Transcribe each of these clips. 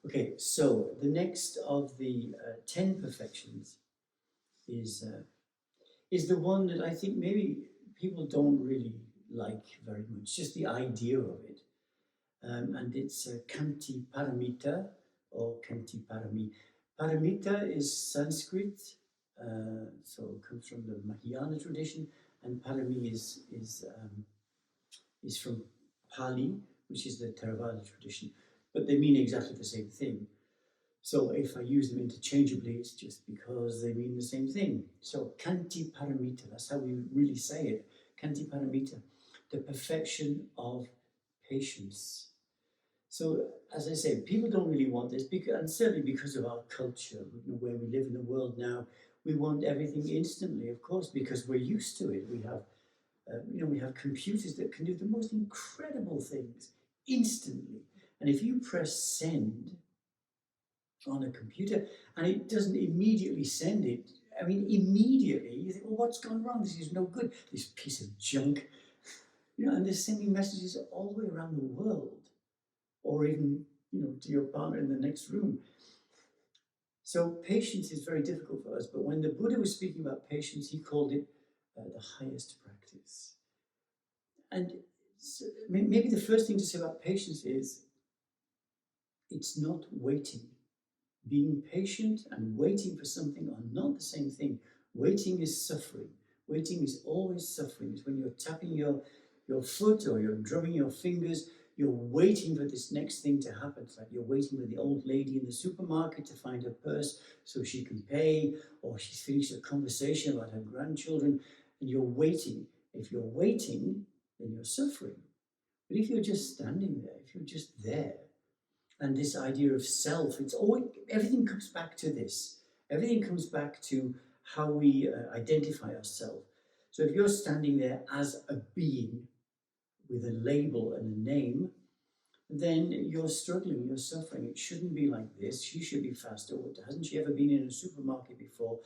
Okay, so the next of the 10 perfections is is the one that I think maybe people don't really like very much, just the idea of it. And it's Khanti Paramita or Khanti Parami. Paramita is Sanskrit, so it comes from the Mahayana tradition, and Parami is from Pali, which is the Theravada tradition, but they mean exactly the same thing. So if I use them interchangeably, it's just because they mean the same thing. So Khanti Paramita, that's how we really say it. Khanti Paramita, the perfection of patience. So as I say, people don't really want this, because, and certainly because of our culture, where we live in the world now, we want everything instantly, of course, because we're used to it. We have computers that can do the most incredible things instantly. And if you press send on a computer and it doesn't immediately send it, I mean, immediately you think, well, what's gone wrong? This is no good. This piece of junk, and they're sending messages all the way around the world, or even, to your partner in the next room. So patience is very difficult for us. But when the Buddha was speaking about patience, he called it the highest practice. And so maybe the first thing to say about patience is it's not waiting. Being patient and waiting for something are not the same thing. Waiting is suffering. Waiting is always suffering. It's when you're tapping your foot or you're drumming your fingers, you're waiting for this next thing to happen. It's like you're waiting for the old lady in the supermarket to find her purse so she can pay, or she's finished a conversation about her grandchildren, and you're waiting. If you're waiting, then you're suffering. But if you're just standing there, if you're just there, and this idea of self, it's always, everything comes back to this. Everything comes back to how we identify ourselves. So if you're standing there as a being with a label and a name, then you're struggling, you're suffering. It shouldn't be like this. She should be faster. Hasn't she ever been in a supermarket before?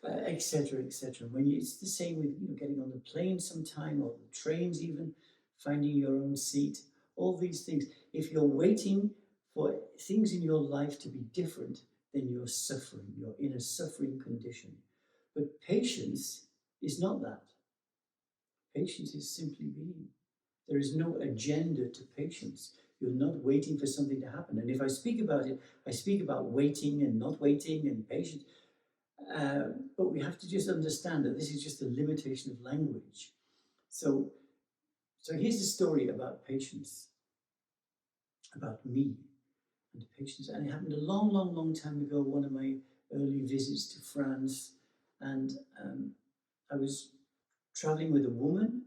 Etc., etc. It's the same with getting on the plane sometime, or the trains even, finding your own seat, all these things. If you're waiting for things in your life to be different, then you're suffering. You're in a suffering condition. But patience is not that. Patience is simply being. There is no agenda to patience. You're not waiting for something to happen. And if I speak about it, I speak about waiting and not waiting and patience. But we have to just understand that this is just a limitation of language. So here's the story about patience, about me and patience. And it happened a long, long, long time ago, one of my early visits to France. And I was traveling with a woman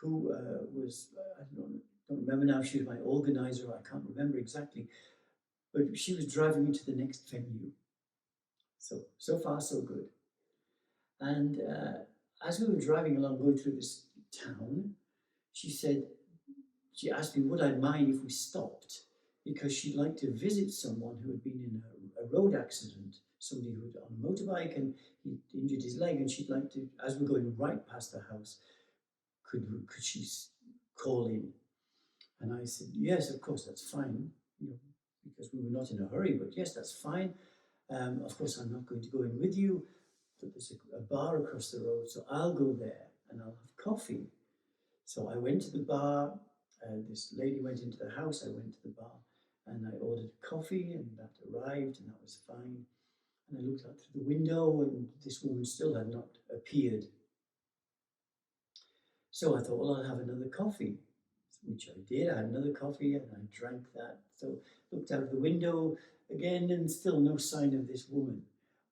who was, I don't remember now if she was my organizer, I can't remember exactly, but she was driving me to the next venue. So far, so good. And as we were driving along, going through this town, she asked me, would I mind if we stopped? Because she'd like to visit someone who had been in a road accident, somebody who was on a motorbike and he injured his leg, and she'd like to, as we're going right past the house, could she call in? And I said, yes, of course, that's fine, because we were not in a hurry, but yes, that's fine. Of course, I'm not going to go in with you, but there's a bar across the road, so I'll go there and I'll have coffee. So I went to the bar, this lady went into the house, I went to the bar, and I ordered coffee, and that arrived, and that was fine. And I looked out through the window, and this woman still had not appeared. So I thought, well, I'll have another coffee, which I did. I had another coffee, and I drank that. So looked out the window again, and still no sign of this woman.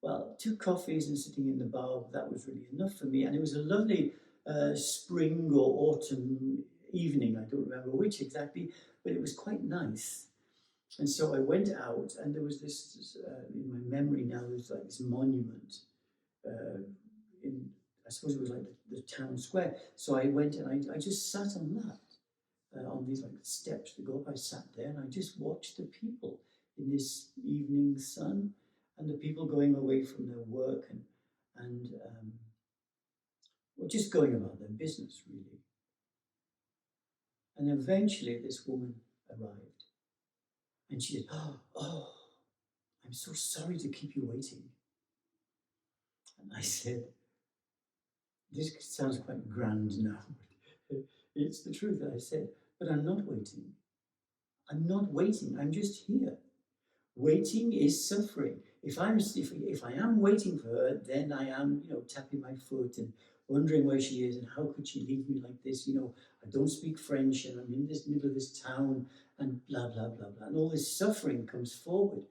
Well, 2 coffees and sitting in the bar, that was really enough for me. And it was a lovely spring or autumn evening. I don't remember which exactly, but it was quite nice. And so I went out, and there was this in my memory now, there's like this monument in, I suppose it was like the town square. So I went and I just sat on that, on these like steps that go up. I sat there and I just watched the people in this evening sun, and the people going away from their work and were just going about their business, really. And eventually this woman arrived, and she said, oh, I'm so sorry to keep you waiting. And I said, this sounds quite grand now, but it's the truth. I said, but I'm not waiting. I'm not waiting. I'm just here. Waiting is suffering. If I am waiting for her, then I am, tapping my foot and wondering where she is and how could she leave me like this. I don't speak French and I'm in this middle of this town and blah blah blah blah. And all this suffering comes forward.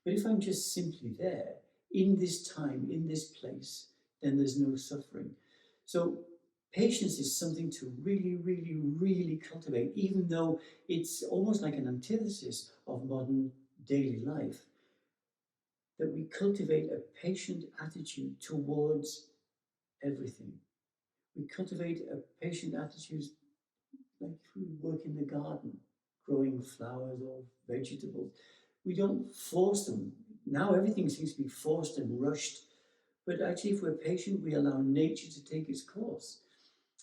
But if I'm just simply there, in this time, in this place, then there's no suffering. So patience is something to really, really, really cultivate, even though it's almost like an antithesis of modern daily life, that we cultivate a patient attitude towards everything. We cultivate a patient attitude like if we work in the garden, growing flowers or vegetables. We don't force them. Now everything seems to be forced and rushed, but actually if we're patient, we allow nature to take its course.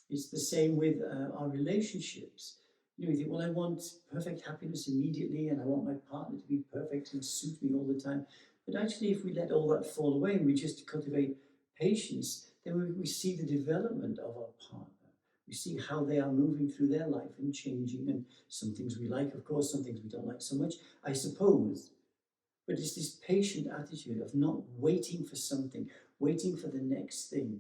It's the same with our relationships. You think, well, I want perfect happiness immediately and I want my partner to be perfect and suit me all the time. But actually, if we let all that fall away and we just cultivate patience, then we see the development of our partner. We see how they are moving through their life and changing, and some things we like, of course, some things we don't like so much, I suppose. But it's this patient attitude of not waiting for something, waiting for the next thing.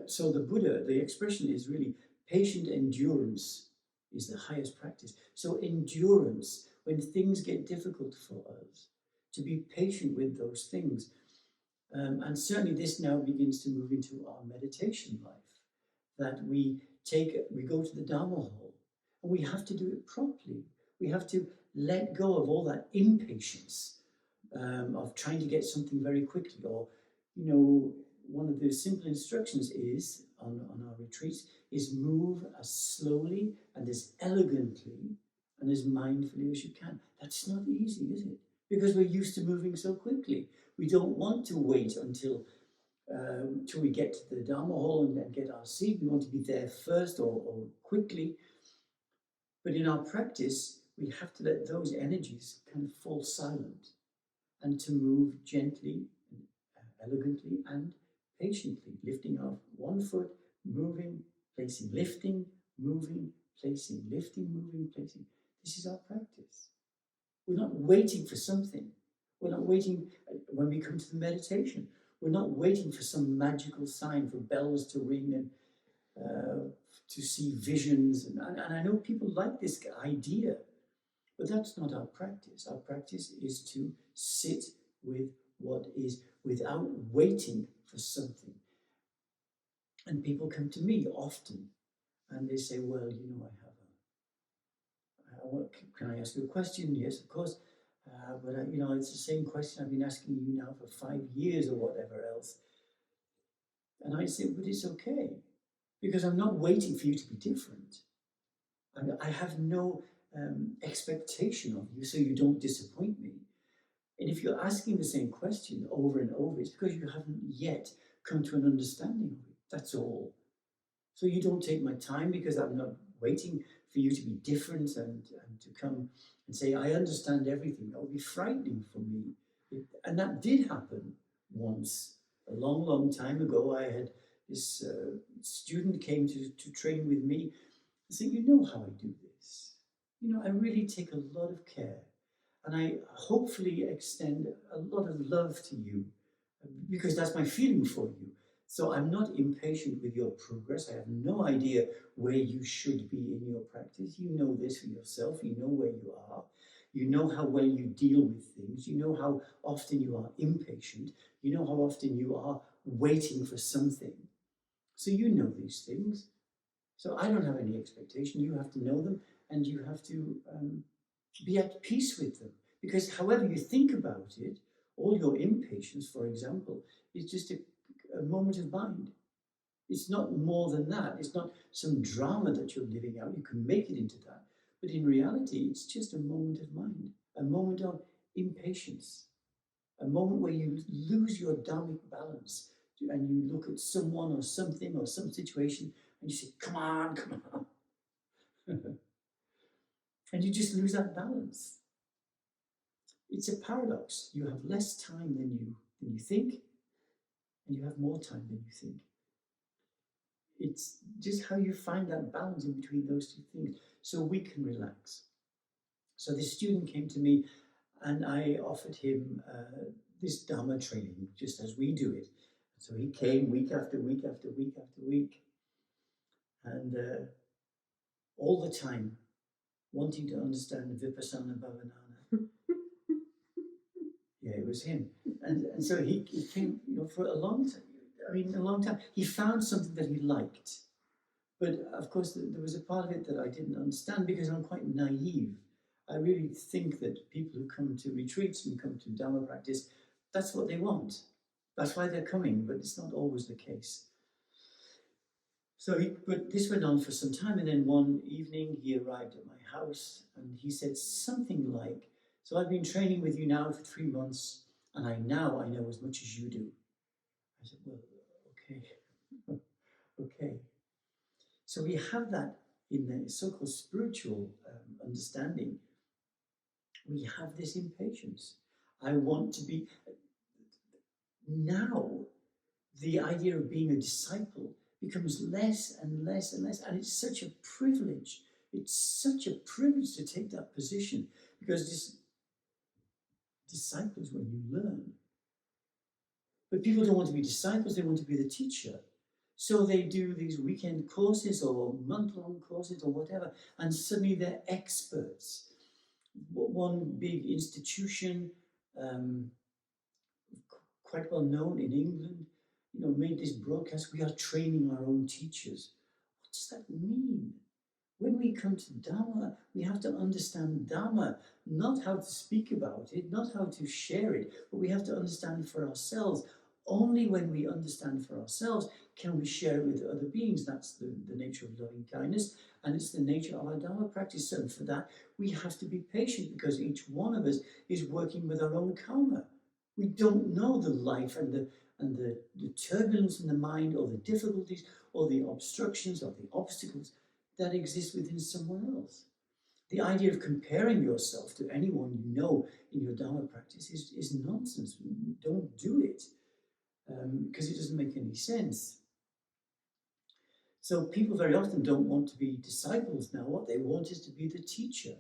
So the Buddha, the expression is really patient endurance is the highest practice. So endurance, when things get difficult for us, to be patient with those things. And certainly this now begins to move into our meditation life, that we go to the Dharma hall, and we have to do it properly. We have to let go of all that impatience of trying to get something very quickly, or, one of the simple instructions is on our retreats is move as slowly and as elegantly and as mindfully as you can. That's not easy, is it? Because we're used to moving so quickly. We don't want to wait until we get to the Dharma hall and then get our seat. We want to be there first or quickly. But in our practice, we have to let those energies kind of fall silent and to move gently, elegantly, and patiently, lifting off one foot, moving, placing, lifting, moving, placing, lifting, moving, placing. This is our practice. We're not waiting for something. We're not waiting when we come to the meditation. We're not waiting for some magical sign, for bells to ring and to see visions. And I know people like this idea, but that's not our practice. Our practice is to sit with what is without waiting for something. And people come to me often and they say, well, can I ask you a question? Yes, of course. But it's the same question I've been asking you now for 5 years or whatever else. And I say, but it's okay, because I'm not waiting for you to be different. I have no expectation of you, so you don't disappoint me. And if you're asking the same question over and over, it's because you haven't yet come to an understanding of it. That's all. So you don't take my time because I'm not waiting for you to be different and to come and say, I understand everything. That would be frightening for me. And that did happen once. A long, long time ago, I had this student came to train with me. I said, you know how I do this. I really take a lot of care. And I hopefully extend a lot of love to you because that's my feeling for you. So I'm not impatient with your progress. I have no idea where you should be in your practice. You know this for yourself. You know where you are. You know how well you deal with things. You know how often you are impatient. You know how often you are waiting for something. So you know these things. So I don't have any expectation. You have to know them, and you have to be at peace with them. Because however you think about it, all your impatience, for example, is just a moment of mind. It's not more than that. It's not some drama that you're living out. You can make it into that. But in reality, it's just a moment of mind, a moment of impatience, a moment where you lose your dharmic balance and you look at someone or something or some situation and you say, come on, come on. And you just lose that balance. It's a paradox. You have less time than you think, and you have more time than you think. It's just how you find that balance in between those two things so we can relax. So this student came to me and I offered him this Dharma training, just as we do it. So he came week after week after week after week, and all the time wanting to understand Vipassana Bhavanana. Yeah, it was him. And so he came, for a long time. I mean, a long time. He found something that he liked. But of course, there was a part of it that I didn't understand because I'm quite naive. I really think that people who come to retreats and come to Dharma practice, that's what they want. That's why they're coming, but it's not always the case. But this went on for some time, and then one evening he arrived at my house and he said something like, "So I've been training with you now for 3 months, and I know as much as you do." I said, "Well, okay, okay." So we have that in the so-called spiritual understanding. We have this impatience. I want to be. Now, the idea of being a disciple becomes less and less and less, and it's such a privilege. It's such a privilege to take that position because this disciples when you learn. But people don't want to be disciples, they want to be the teacher. So they do these weekend courses or month-long courses or whatever, and suddenly they're experts. One big institution, quite well known in England, made this broadcast, "We are training our own teachers." What does that mean? When we come to Dharma, we have to understand Dharma, not how to speak about it, not how to share it, but we have to understand for ourselves. Only when we understand for ourselves can we share it with other beings. That's the nature of loving kindness, and it's the nature of our Dharma practice. And for that, we have to be patient because each one of us is working with our own karma. We don't know the life and the turbulence in the mind or the difficulties or the obstructions or the obstacles that exist within someone else. The idea of comparing yourself to anyone you know in your Dharma practice is nonsense. Don't do it because it doesn't make any sense. So people very often don't want to be disciples now. What they want is to be the teacher.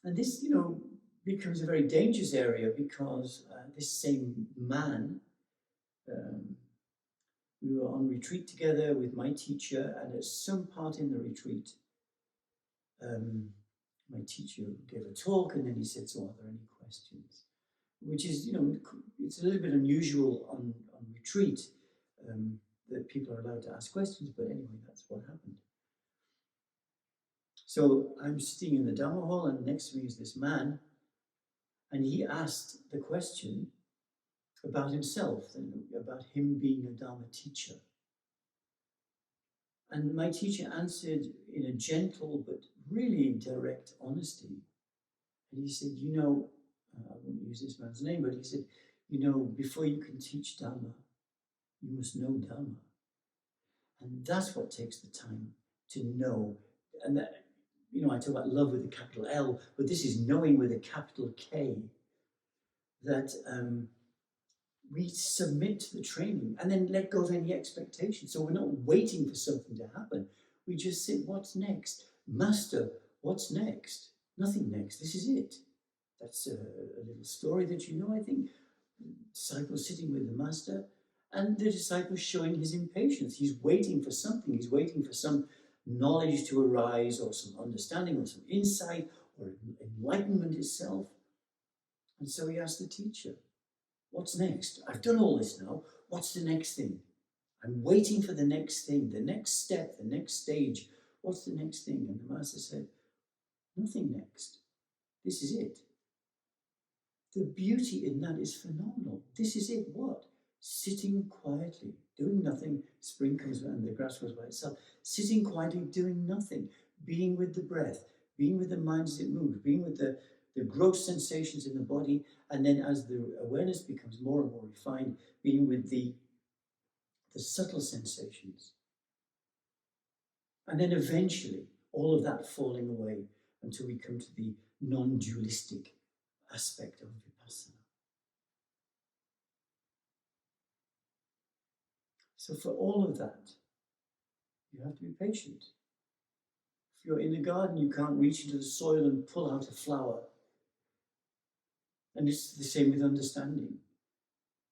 And this, becomes a very dangerous area because this same man, we were on retreat together with my teacher, and at some part in the retreat, my teacher gave a talk, and then he said, "So are there any questions?" Which is, it's a little bit unusual on retreat that people are allowed to ask questions, but anyway, that's what happened. So I'm sitting in the Dharma hall, and next to me is this man, and he asked the question about himself and about him being a Dharma teacher. And my teacher answered in a gentle but really direct honesty. And he said, I won't use this man's name, but he said, before you can teach Dharma, you must know Dharma. And that's what takes the time to know. And that, I talk about love with a capital L, but this is knowing with a capital K. That we submit to the training and then let go of any expectation. So we're not waiting for something to happen. We just say, what's next? Master, what's next? Nothing next. This is it. That's a little story that I think. Disciple sitting with the master and the disciple showing his impatience. He's waiting for something. He's waiting for some knowledge to arise or some understanding or some insight or enlightenment itself. And so he asked the teacher, what's next? I've done all this now. What's the next thing? I'm waiting for the next thing, the next step, the next stage. What's the next thing? And the master said, nothing next. This is it. The beauty in that is phenomenal. This is it. What? Sitting quietly, doing nothing. Spring comes and the grass grows by itself. Sitting quietly, doing nothing. Being with the breath, being with the mind as it moves, being with the gross sensations in the body, and then as the awareness becomes more and more refined, being with the subtle sensations. And then eventually, all of that falling away until we come to the non-dualistic aspect of Vipassana. So for all of that, you have to be patient. If you're in the garden, you can't reach into the soil and pull out a flower. And it's the same with understanding.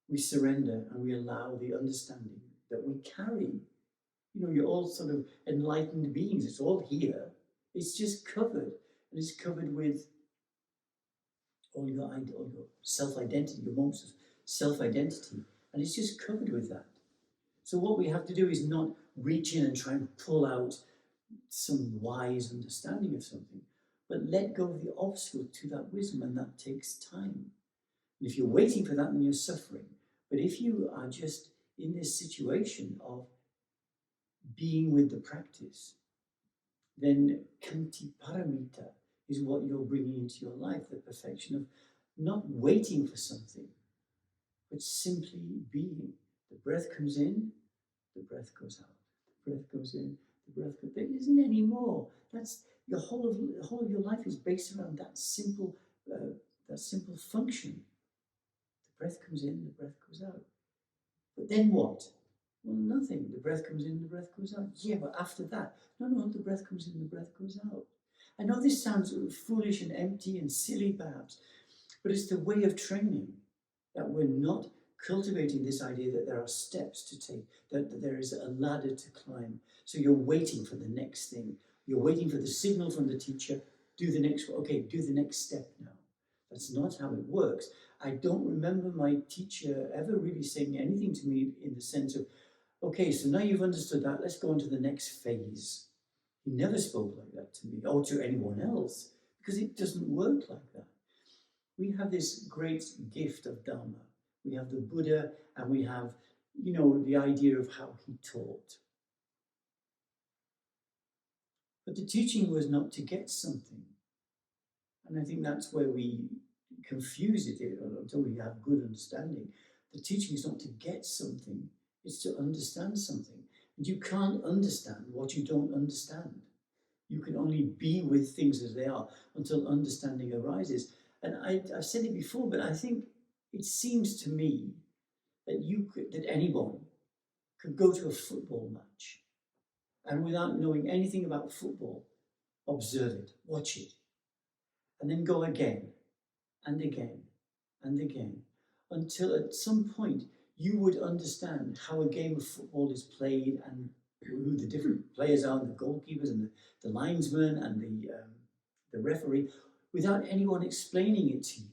We surrender and we allow the understanding that we carry. You know, you're all sort of enlightened beings. It's all here. It's just covered. And it's covered with all your self-identity, your moments of self-identity. And it's just covered with that. So what we have to do is not reach in and try and pull out some wise understanding of something, but let go of the obstacle to that wisdom, and that takes time. And if you're waiting for that, then you're suffering. But if you are just in this situation of being with the practice, then Khanti paramita is what you're bringing into your life, the perfection of not waiting for something, but simply being. The breath comes in, the breath goes out. The breath goes in, the breath goes. There isn't any more. That's the whole of your life is based around that simple function. The breath comes in, the breath goes out. But then what? Well, nothing. The breath comes in, the breath goes out. Yeah, but after that, no, the breath comes in, the breath goes out. I know this sounds foolish and empty and silly perhaps, but it's the way of training, that we're not cultivating this idea that there are steps to take, that there is a ladder to climb. So you're waiting for the next thing. You're waiting for the signal from the teacher, do the next one. Okay, do the next step now. That's not how it works. I don't remember my teacher ever really saying anything to me in the sense of, okay, so now you've understood that, let's go on to the next phase. He never spoke like that to me or to anyone else, because it doesn't work like that. We have this great gift of Dharma. We have the Buddha, and we have, the idea of how he taught. But the teaching was not to get something. And I think that's where we confuse it until we have good understanding. The teaching is not to get something, it's to understand something. And you can't understand what you don't understand. You can only be with things as they are until understanding arises. And I've said it before, but I think it seems to me that anyone could go to a football match and without knowing anything about football, observe it, watch it, and then go again and again and again until at some point you would understand how a game of football is played and who the different players are, and the goalkeepers and the linesmen and the referee, without anyone explaining it to you.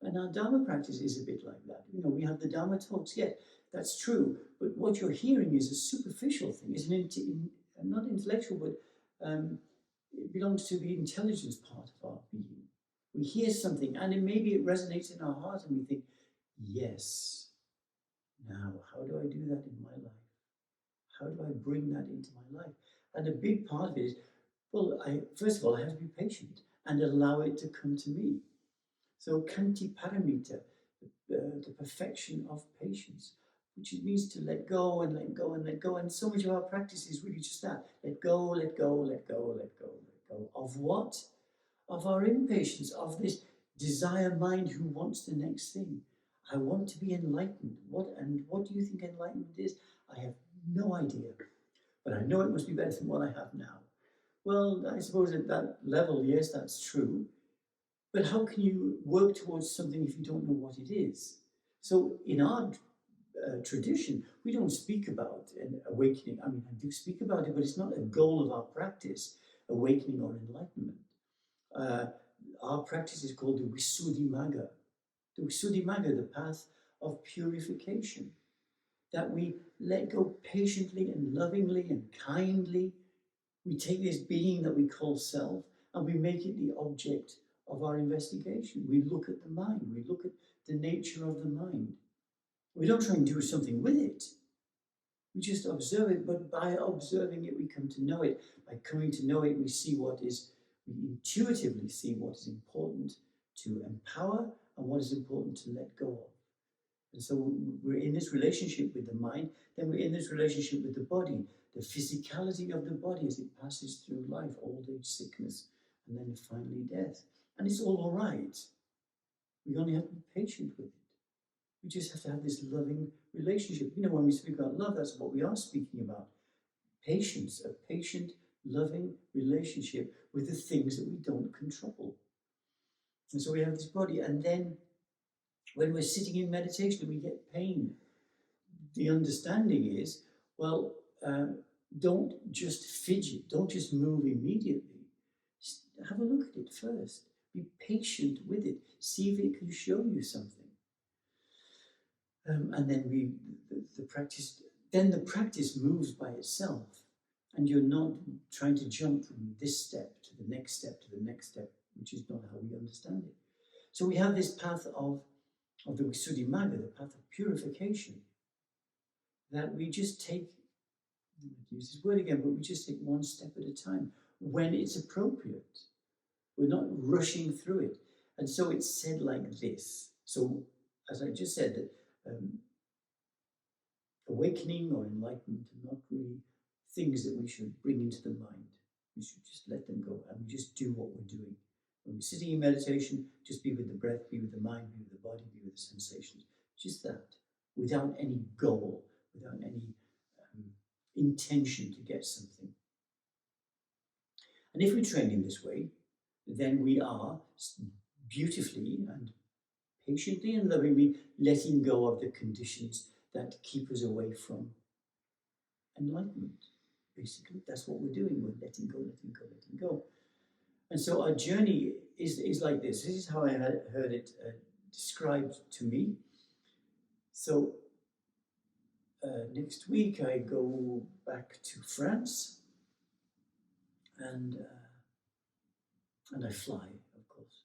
And our Dharma practice is a bit like that. We have the Dharma talks, yeah, that's true, but what you're hearing is a superficial thing. It's not intellectual, but it belongs to the intelligence part of our being. We hear something, and maybe it resonates in our heart, and we think, yes, now, how do I do that in my life? How do I bring that into my life? And a big part of it is, well, first of all, I have to be patient and allow it to come to me. So Khanti paramita, the perfection of patience, which it means to let go and let go and let go. And so much of our practice is really just that. Let go, let go, let go, let go, let go. Of what? Of our impatience, of this desire mind who wants the next thing. I want to be enlightened. What do you think enlightenment is? I have no idea, but I know it must be better than what I have now. Well, I suppose at that level, yes, that's true. But how can you work towards something if you don't know what it is? So in our tradition, we don't speak about an awakening. I mean, I do speak about it, but it's not a goal of our practice, awakening or enlightenment. Our practice is called the Visuddhimagga. The Visuddhimagga, the path of purification. That we let go patiently and lovingly and kindly. We take this being that we call self and we make it the object of our investigation. We look at the mind. We look at the nature of the mind. We don't try and do something with it. We just observe it, but by observing it, we come to know it. By coming to know it, we intuitively see what is important to empower and what is important to let go of. And so we're in this relationship with the mind, then we're in this relationship with the body, the physicality of the body as it passes through life, old age, sickness, and then finally death. And it's all right. We only have to be patient with it. We just have to have this loving relationship. You know, when we speak about love, that's what we are speaking about. Patience, a patient, loving relationship with the things that we don't control. And so we have this body, and then when we're sitting in meditation, we get pain. The understanding is, well, don't just fidget, don't just move immediately. Have a look at it first. Be patient with it. See if it can show you something. And then the practice moves by itself, and you're not trying to jump from this step to the next step to the next step, which is not how we understand it. So we have this path of the Visuddhimagga, the path of purification, that we just take, I use this word again, but we just take one step at a time when it's appropriate. We're not rushing through it. And so it's said like this. So, as I just said, that awakening or enlightenment are not really things that we should bring into the mind. We should just let them go and we just do what we're doing. When we're sitting in meditation, just be with the breath, be with the mind, be with the body, be with the sensations. Just that, without any goal, without any intention to get something. And if we train in this way, then we are beautifully and patiently and lovingly letting go of the conditions that keep us away from enlightenment. Basically, that's what we're doing. We're letting go, letting go, letting go. And so our journey is like this. This is how I had heard it described to me. So next week I go back to France, and I fly, of course.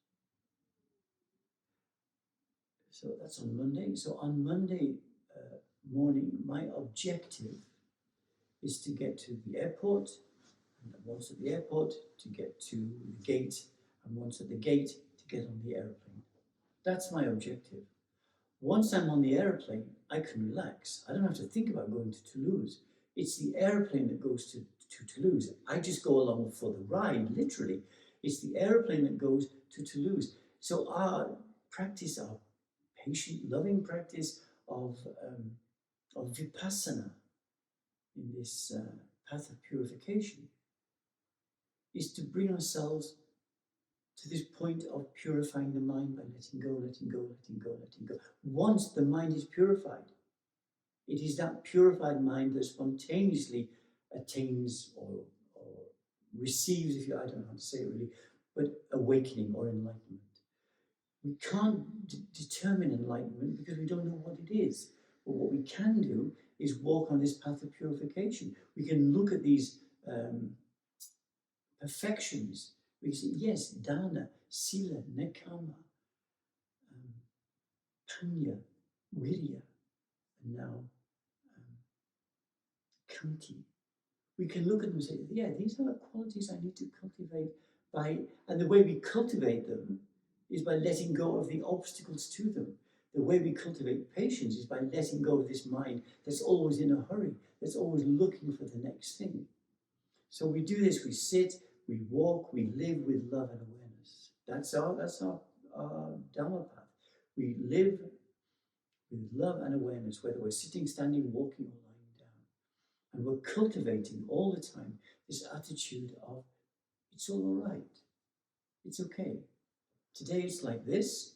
So that's on Monday. So on Monday morning, my objective is to get to the airport, and once at the airport, to get to the gate, and once at the gate, to get on the airplane. That's my objective. Once I'm on the airplane, I can relax. I don't have to think about going to Toulouse. It's the airplane that goes to Toulouse. I just go along for the ride, literally. It's the airplane that goes to Toulouse. So our practice, our patient, loving practice of vipassana in this path of purification is to bring ourselves to this point of purifying the mind by letting go, letting go, letting go, letting go. Once the mind is purified, it is that purified mind that spontaneously attains or receives, I don't know how to say it really, but awakening or enlightenment. We can't determine enlightenment because we don't know what it is. But what we can do is walk on this path of purification. We can look at these perfections. We can say, yes, dana, sila, nekama, panya, virya, and now Khanti. We can look at them and say, yeah, these are the qualities I need to cultivate and the way we cultivate them is by letting go of the obstacles to them. The way we cultivate patience is by letting go of this mind that's always in a hurry, that's always looking for the next thing. So we do this, we sit, we walk, we live with love and awareness. That's our Dharma path. We live with love and awareness, whether we're sitting, standing, walking, or lying down. And we're cultivating all the time this attitude of, it's all right, it's okay. Today it's like this,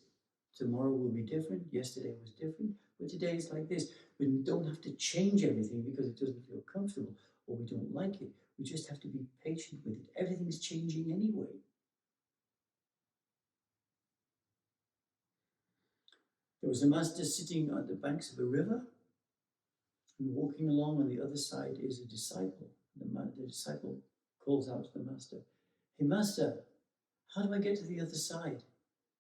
tomorrow will be different, yesterday was different, but today is like this. We don't have to change everything because it doesn't feel comfortable or we don't like it. We just have to be patient with it. Everything's changing anyway. There was a master sitting on the banks of a river, and walking along on the other side is a disciple. The disciple calls out to the master, "Hey master, how do I get to the other side?"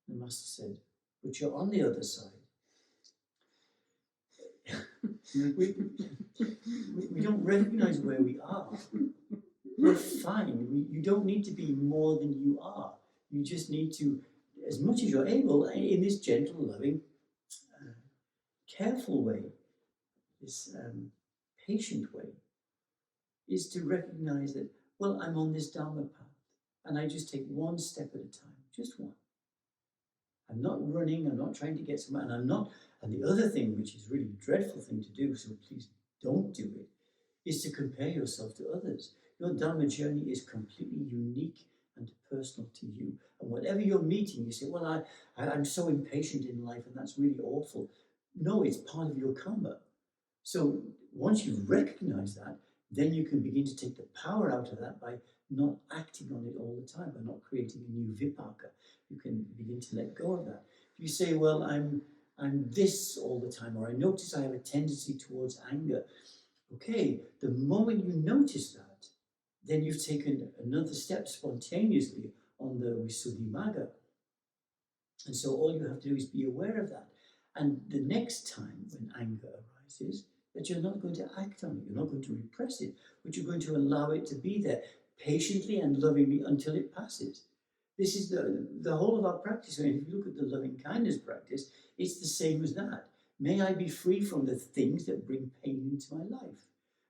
The master said, "But you're on the other side." we don't recognize where we are. We're fine. You don't need to be more than you are. You just need to, as much as you're able, in this gentle, loving, careful way, this patient way, is to recognize that, well, I'm on this Dharma path, and I just take one step at a time, just one. I'm not running, I'm not trying to get somewhere, and I'm not, and the other thing, which is really a dreadful thing to do, so please don't do it, is to compare yourself to others. Your Dharma journey is completely unique and personal to you. And whatever you're meeting, you say, well, I'm so impatient in life and that's really awful. No, it's part of your karma. So once you recognize that, then you can begin to take the power out of that by not acting on it all the time, by not creating a new vipaka. You can begin to let go of that. If you say, well, I'm this all the time, or I notice I have a tendency towards anger. Okay, the moment you notice that, then you've taken another step spontaneously on the Visuddhimagga. And so all you have to do is be aware of that. And the next time when anger arises, that you're not going to act on it, you're not going to repress it, but you're going to allow it to be there patiently and lovingly until it passes. This is the whole of our practice. I mean, if you look at the loving kindness practice, it's the same as that. May I be free from the things that bring pain into my life.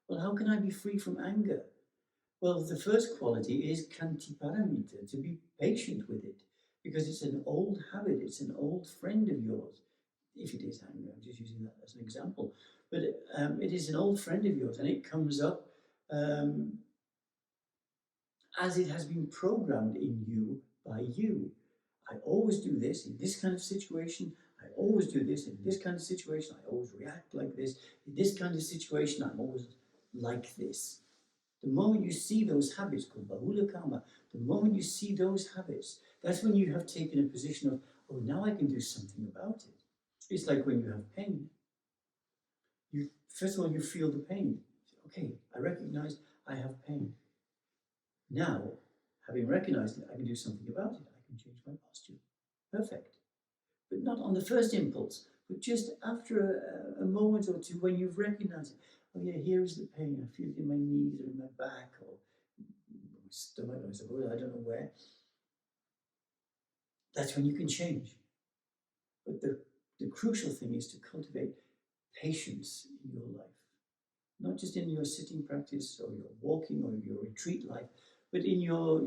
Well, how can I be free from anger? Well, the first quality is Khanti paramita, to be patient with it, because it's an old habit, it's an old friend of yours. If it is anger, I'm just using that as an example. But it is an old friend of yours, and it comes up as it has been programmed in you by you. I always do this in this kind of situation. I always do this in this kind of situation. I always react like this. In this kind of situation, I'm always like this. The moment you see those habits, called bahula karma, the moment you see those habits, that's when you have taken a position of, oh, now I can do something about it. It's like when you have pain. First of all, you feel the pain. Okay, I recognize I have pain. Now, having recognized it, I can do something about it. I can change my posture. Perfect. But not on the first impulse, but just after a moment or two when you've recognized it. Oh yeah, here is the pain. I feel it in my knees or in my back or my stomach, I suppose, I don't know where. That's when you can change. But the crucial thing is to cultivate patience in your life. Not just in your sitting practice or your walking or your retreat life, but in your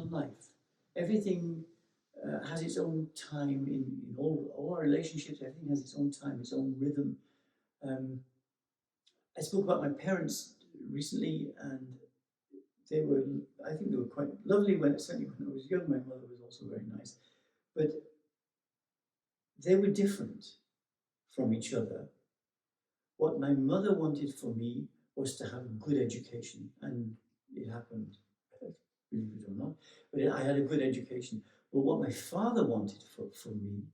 life. Everything has its own time in all our relationships. Everything has its own time, its own rhythm. I spoke about my parents recently, and I think they were quite lovely certainly when I was young. My mother was also very nice, but they were different from each other. What my mother wanted for me was to have a good education, and it happened, believe it or not, but I had a good education. But what my father wanted for me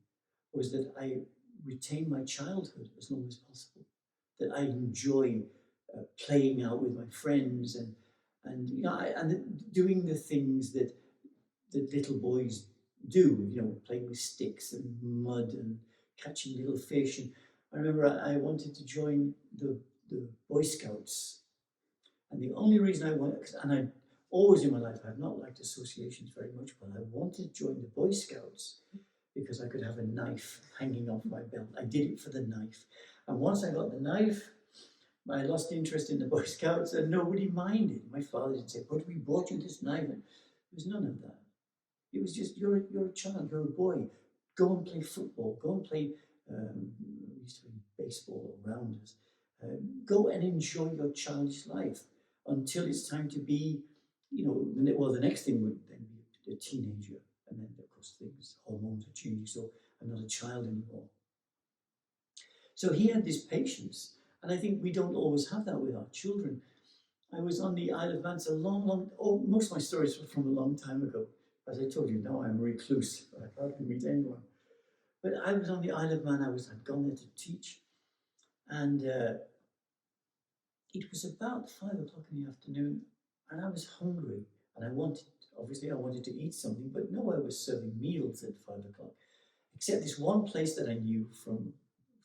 was that I retain my childhood as long as possible, that I enjoy playing out with my friends and doing the things that little boys do, playing with sticks and mud and catching little fish. And I remember I wanted to join the Boy Scouts. And the only reason I went, and I always in my life, I've not liked associations very much, but I wanted to join the Boy Scouts because I could have a knife hanging off my belt. I did it for the knife. And once I got the knife, I lost interest in the Boy Scouts and nobody minded. My father did say, but we bought you this knife. And there was none of that. It was just, you're a child, you're a boy. Go and play football. Go and play, we used to play baseball or rounders. Go and enjoy your childish life until it's time to be, the next thing would then be a teenager. And then, of course, hormones are changing, so I'm not a child anymore. So he had this patience. And I think we don't always have that with our children. I was on the Isle of Man most of my stories were from a long time ago. As I told you, now I'm a recluse. I hardly meet anyone. But I was on the Isle of Man. I'd gone there to teach. And it was about 5 o'clock in the afternoon. And I was hungry. And I wanted to eat something. But no one was serving meals at 5 o'clock. Except this one place that I knew from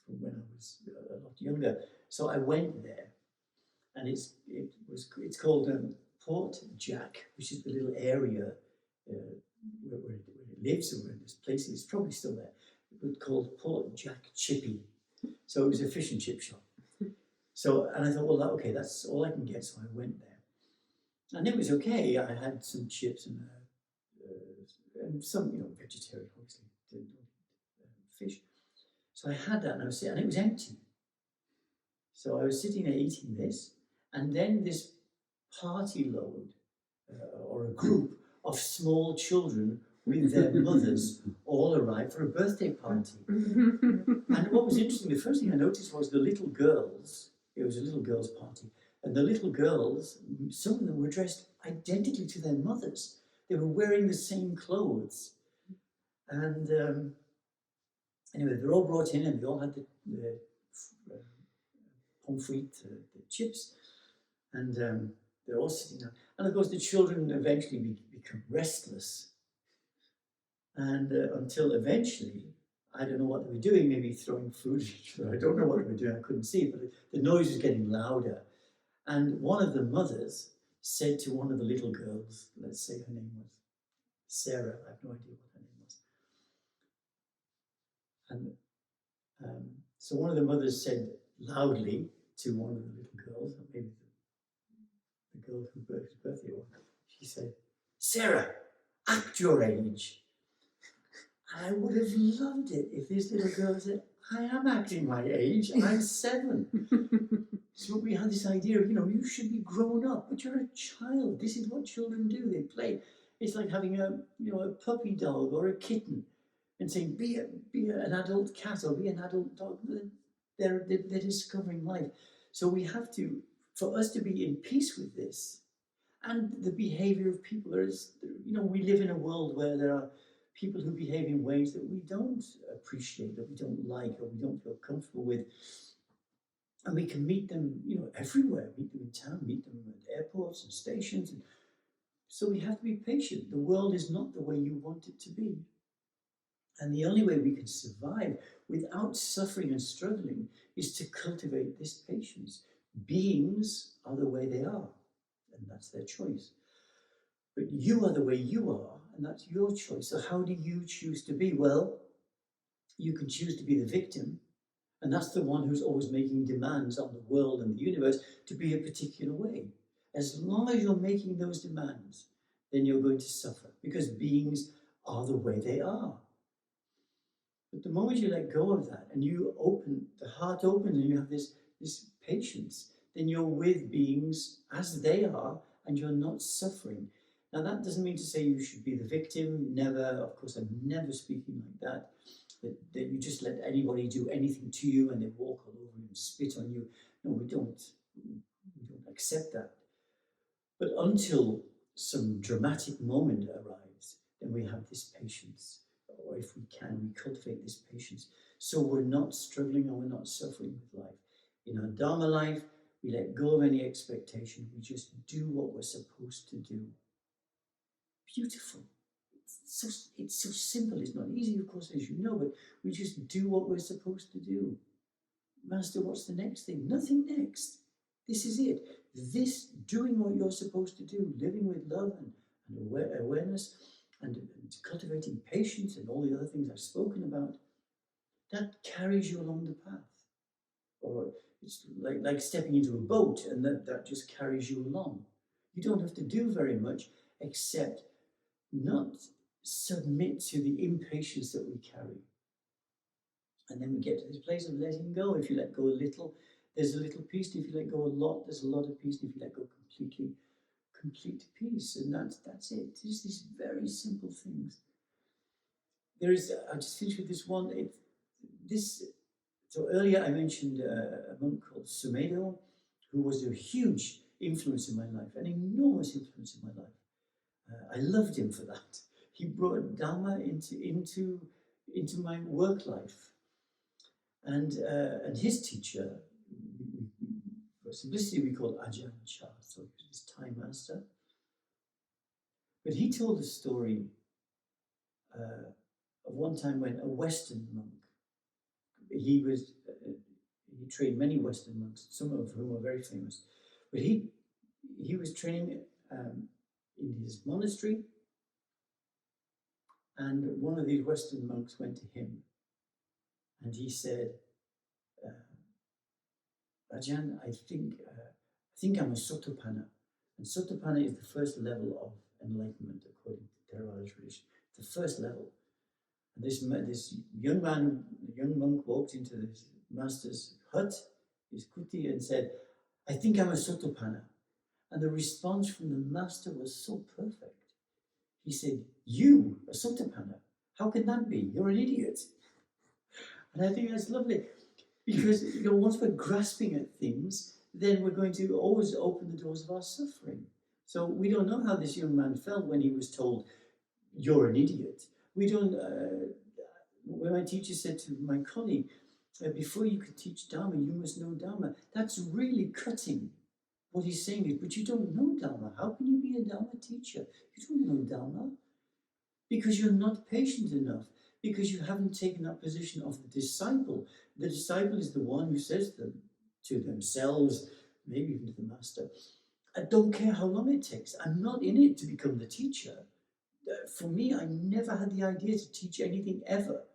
when I was a lot younger. So I went there. And it's called Port Jack, which is the little area where it lives, or where this place is. It's probably still there. It was called Port Jack Chippy. So it was a fish and chip shop. And I thought, well, okay, that's all I can get. So I went there, and it was okay. I had some chips and some, vegetarian, obviously. fish. So I had that, and I was sitting, and it was empty. So I was sitting there eating this, and then this party load or a group of small children with their mothers all arrived for a birthday party. And what was interesting, the first thing I noticed was the little girls, it was a little girls' party, and the little girls, some of them were dressed identically to their mothers. They were wearing the same clothes. And anyway, they're all brought in, and they all had the pommes frites, the chips, and they're all sitting down. And of course, the children eventually become restless. And until eventually, I don't know what they were doing, maybe throwing food at each other. I don't know what they were doing, I couldn't see, but the noise was getting louder. And one of the mothers said to one of the little girls, let's say her name was Sarah, I have no idea what her name was. And so one of the mothers said loudly to one of the little girls, maybe the girl whose birthday it was, she said, "Sarah, act your age." I would have loved it if this little girl said, "I am acting my age, I'm 7. So we had this idea of, you should be grown up, but you're a child. This is what children do, they play. It's like having a puppy dog or a kitten and saying, be an adult cat or be an adult dog. They're discovering life. So we have to, for us to be in peace with this and the behavior of people, we live in a world where there are people who behave in ways that we don't appreciate, that we don't like, or we don't feel comfortable with. And we can meet them, everywhere. Meet them in town, meet them at airports and stations. And so we have to be patient. The world is not the way you want it to be. And the only way we can survive without suffering and struggling is to cultivate this patience. Beings are the way they are, and that's their choice. But you are the way you are, and that's your choice. So how do you choose to be? Well, you can choose to be the victim, and that's the one who's always making demands on the world and the universe to be a particular way. As long as you're making those demands, then you're going to suffer, because beings are the way they are. But the moment you let go of that and you open, the heart opens, and you have this patience, then you're with beings as they are, and you're not suffering. Now, that doesn't mean to say you should be the victim. Never, of course, I'm never speaking like that. That you just let anybody do anything to you and they walk all over you and spit on you. No, we don't. We don't accept that. But until some dramatic moment arrives, then we have this patience. Or if we can, we cultivate this patience. So we're not struggling and we're not suffering with life. In our Dharma life, we let go of any expectation. We just do what we're supposed to do. Beautiful. It's so simple. It's not easy, of course, as you know, but we just do what we're supposed to do. Master, what's the next thing? Nothing next. This is it. This, doing what you're supposed to do, living with love and awareness and cultivating patience and all the other things I've spoken about, that carries you along the path. Or it's like stepping into a boat, and that just carries you along. You don't have to do very much except not submit to the impatience that we carry. And then we get to this place of letting go. If you let go a little, there's a little peace. If you let go a lot, there's a lot of peace. If you let go completely, complete peace. And that's it. Just these very simple things. I'll just finish with this one. So earlier I mentioned a monk called Sumedho, who was a huge influence in my life, an enormous influence in my life. I loved him for that. He brought Dharma into my work life. And his teacher, for simplicity, we call Ajahn Chah, so he was his time master. But he told a story of one time when a Western monk, he trained many Western monks, some of whom are very famous, but he was training in his monastery, and one of these Western monks went to him, and he said, Ajahn, I think I'm a Sotapanna. And Sotapanna is the first level of enlightenment according to Theravada tradition. The first level. And this young man, young monk, walked into this master's hut, his kuti, and said, "I think I'm a Sotapanna." And the response from the master was so perfect. He said, "You, a Sotapanna? How can that be? You're an idiot." And I think that's lovely, because once we're grasping at things, then we're going to always open the doors of our suffering. So we don't know how this young man felt when he was told, "You're an idiot." We don't. When my teacher said to my colleague, "Before you can teach Dharma, you must know Dharma," that's really cutting. What he's saying is, "But you don't know Dharma. How can you be a Dharma teacher? You don't know Dharma because you're not patient enough, because you haven't taken that position of the disciple." The disciple is the one who says to themselves, maybe even to the master, "I don't care how long it takes. I'm not in it to become the teacher." For me, I never had the idea to teach anything ever.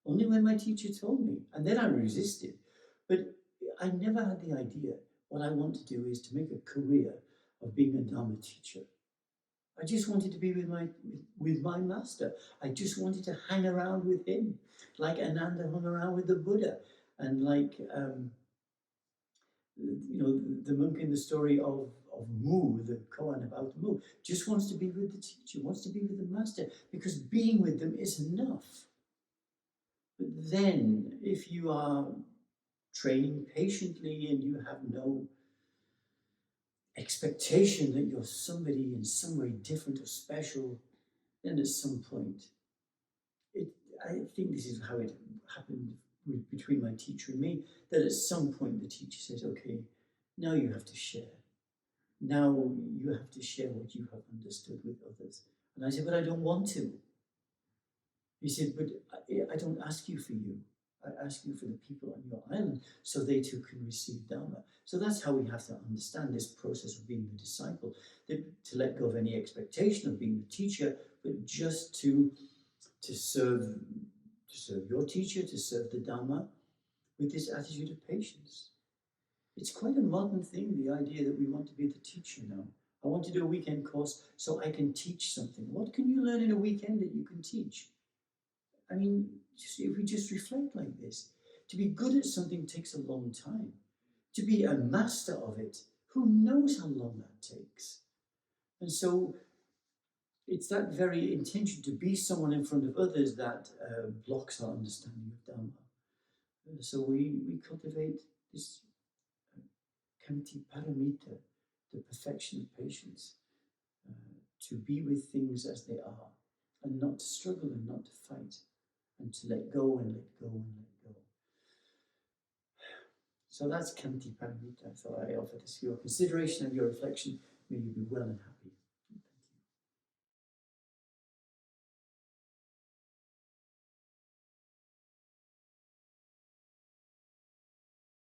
Only when my teacher told me, and then I resisted. But I never had the idea. What I want to do is to make a career of being a Dharma teacher. I just wanted to be with my master. I just wanted to hang around with him, like Ananda hung around with the Buddha, and like the monk in the story of Mu, the koan about Mu, just wants to be with the teacher, wants to be with the master, because being with them is enough. But then, if you are training patiently and you have no expectation that you're somebody in some way different or special, then at some point, I think this is how it happened between my teacher and me, that at some point the teacher says, "Okay, now you have to share. Now you have to share what you have understood with others." And I said, "But I don't want to." He said, "But I don't ask you for you. I ask you for the people on your island so they too can receive Dharma." So that's how we have to understand this process of being the disciple, to let go of any expectation of being the teacher, but just to serve your teacher, to serve the Dharma with this attitude of patience. It's quite a modern thing, the idea that we want to be the teacher now. I want to do a weekend course so I can teach something. What can you learn in a weekend that you can teach? I mean, if we just reflect like this, to be good at something takes a long time. To be a master of it, who knows how long that takes? And so it's that very intention to be someone in front of others that blocks our understanding of Dharma. So we cultivate this Khanti paramita, the perfection of patience, to be with things as they are, and not to struggle and not to fight, and to let go and let go and let go. So that's Khanti paramita. So I offer this for your consideration and your reflection. May you be well and happy.